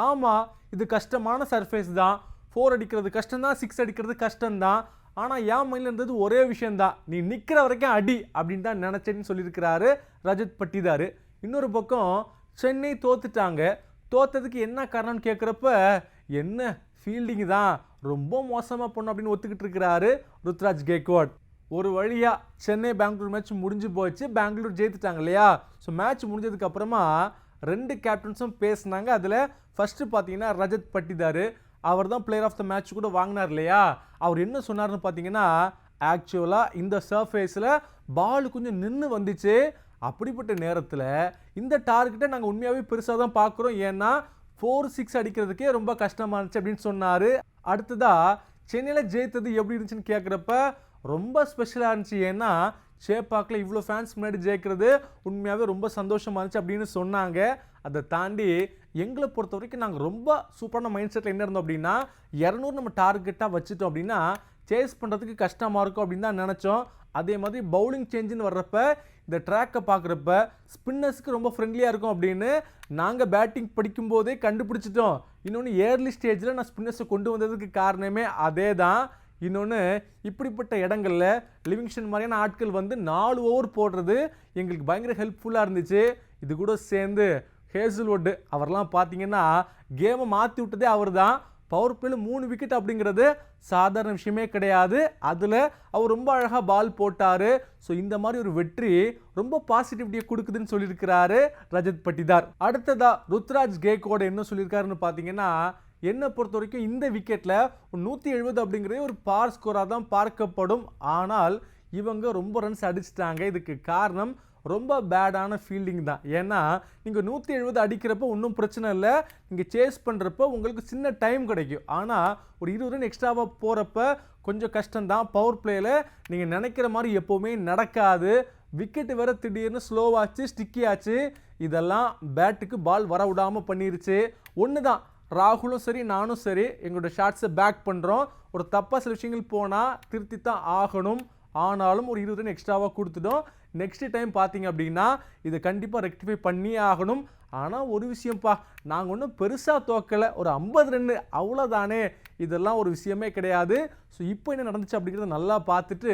ஆமாம் இது கஷ்டமான சர்ஃபேஸ் தான், 4 அடிக்கிறது கஷ்டம்தான், 6 அடிக்கிறது கஷ்டம்தான், ஆனால் என் மைண்டில் இருந்தது ஒரே விஷயந்தான், நீ நிற்கிற வரைக்கும் அடி அப்படின்னு தான் நினச்சேன்னு சொல்லியிருக்கிறாரு ரஜத் பட்டிதார். இன்னொரு பக்கம் சென்னை தோத்துட்டாங்க, தோத்ததுக்கு என்ன காரணம்னு கேட்குறப்ப என்ன ஃபீல்டிங் தான் ரொம்ப மோசமாக பண்ணோம் அப்படின்னு ஒத்துக்கிட்டு இருக்கிறாரு ருத்ராஜ் கெய்க்வாட். ஒரு வழியாக சென்னை பெங்களூர் மேட்ச் முடிஞ்சு போச்சு, பெங்களூர் ஜெயித்துட்டாங்க இல்லையா. ஸோ மேட்ச் முடிஞ்சதுக்கு அப்புறமா 2 கேப்டன்ஸும் பேசினாங்க. அதில் ஃபஸ்ட்டு பார்த்தீங்கன்னா ரஜத் பட்டிதார், அவர் தான் பிளேயர் ஆஃப் த மேட்ச் கூட வாங்கினார் இல்லையா. அவர் என்ன சொன்னார்னு பார்த்தீங்கன்னா, ஆக்சுவலாக இந்த சர்ஃபேஸில் பால் கொஞ்சம் நின்று வந்துச்சு, அப்படிப்பட்ட நேரத்தில் இந்த டார்கெட்டை நாங்கள் உண்மையாகவே பெருசாக தான் பார்க்குறோம், ஏன்னா 4-6 அடிக்கிறதுக்கே ரொம்ப கஷ்டமாக இருந்துச்சு அப்படின்னு சொன்னார். அடுத்ததாக சென்னையில் ஜெயித்தது எப்படி இருந்துச்சுன்னு கேட்குறப்ப ரொம்ப ஸ்பெஷலாக இருந்துச்சு, ஏன்னா சேப்பாக்கில் இவ்வளோ ஃபேன்ஸ் முன்னாடி ஜெயிக்கிறது உண்மையாகவே ரொம்ப சந்தோஷமாக இருந்துச்சு அப்படின்னு சொன்னாங்க. அதை தாண்டி எங்களை பொறுத்த வரைக்கும் நாங்கள் ரொம்ப சூப்பரான மைண்ட் செட்டில் என்ன இருந்தோம் அப்படின்னா, 200 நம்ம டார்கெட்டாக வச்சுட்டோம் அப்படின்னா சேஸ் பண்ணுறதுக்கு கஷ்டமாக இருக்கும் அப்படின்னு தான் நினச்சோம். அதே மாதிரி பவுலிங் சேஞ்சுன்னு வர்றப்ப இந்த ட்ராக்கை பார்க்குறப்ப ஸ்பின்னர்ஸுக்கு ரொம்ப ஃப்ரெண்ட்லியாக இருக்கும் அப்படின்னு நாங்கள் பேட்டிங் படிக்கும்போதே கண்டுபிடிச்சிட்டோம். இன்னொன்று ஏர்லி ஸ்டேஜில் நான் ஸ்பின்னர்ஸை கொண்டு வந்ததுக்கு காரணமே அதே தான். இன்னொன்று இப்படிப்பட்ட இடங்களில் லிவிங்ஸ்டன் மாதிரியான ஆட்கள் வந்து 4 ஓவர் போடுறது எங்களுக்கு பயங்கர ஹெல்ப்ஃபுல்லாக இருந்துச்சு. இது கூட சேர்ந்து ஹேசல்வுட் அவர்லாம் பார்த்தீங்கன்னா கேமை மாற்றி விட்டதே அவர் தான். பவர் பிளேல 3 விக்கெட் அப்படிங்கிறது சாதாரண விஷயமே கிடையாது, அதில் அவர் ரொம்ப அழகாக பால் போட்டார். ஸோ இந்த மாதிரி ஒரு வெற்றி ரொம்ப பாசிட்டிவிட்டியை கொடுக்குதுன்னு சொல்லியிருக்கிறாரு ரஜத் பட்டிதார். அடுத்ததா ருத்ராஜ் கெய்க்வாட் என்ன சொல்லியிருக்காருன்னு பார்த்தீங்கன்னா, என்னை பொறுத்த வரைக்கும் இந்த விக்கெட்டில் 170 அப்படிங்கிறது ஒரு பார் ஸ்கோராக தான் பார்க்கப்படும், ஆனால் இவங்க ரொம்ப ரன்ஸ் அடிச்சிட்டாங்க. இதுக்கு காரணம் ரொம்ப பேடான ஃபீல்டிங் தான். ஏன்னா நீங்கள் 170 அடிக்கிறப்ப ஒன்றும் பிரச்சனை இல்லை, நீங்கள் சேஸ் பண்ணுறப்ப உங்களுக்கு சின்ன டைம் கிடைக்கும், ஆனால் ஒரு 20 ரன் எக்ஸ்ட்ராவாக போகிறப்ப கொஞ்சம் கஷ்டம்தான். பவர் பிளேயில் நீங்கள் நினைக்கிற மாதிரி எப்போவுமே நடக்காது, விக்கெட்டு வேறு திடீர்னு ஸ்லோவாச்சு, ஸ்டிக்கி ஆச்சு, இதெல்லாம் பேட்டுக்கு பால் வர விடாமல் பண்ணிருச்சு. ஒன்று தான், ராகுலும் சரி நானும் சரி எங்களோட ஷாட்ஸை பேக் பண்ணுறோம், ஒரு தப்பாக சில விஷயங்கள் போனால் திருத்தி தான் ஆகணும், ஆனாலும் ஒரு 20 ரன் எக்ஸ்ட்ராவாக கொடுத்துட்டோம். நெக்ஸ்ட் டைம் பார்த்தீங்க அப்படின்னா இதை கண்டிப்பாக ரெக்டிஃபை பண்ணியே ஆகணும். ஆனால் ஒரு விஷயம்ப்பா, நாங்கள் ஒன்றும் பெருசாக தோக்கலை, ஒரு 50 ரன்னு அவ்வளோதானே, இதெல்லாம் ஒரு விஷயமே கிடையாது. ஸோ இப்போ என்ன நடந்துச்சு அப்படிங்கிறத நல்லா பார்த்துட்டு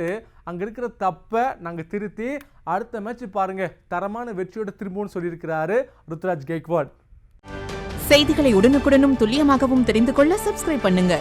அங்கே இருக்கிற தப்பை நாங்கள் திருத்தி அடுத்த மேட்ச் பாருங்கள் தரமான வெற்றியோட திரும்பவும் சொல்லியிருக்கிறாரு ருத்ராஜ் கெய்க்வாட். செய்திகளை உடனுக்குடனும் துல்லியமாகவும் தெரிந்து கொள்ள சப்ஸ்கிரைப் பண்ணுங்க.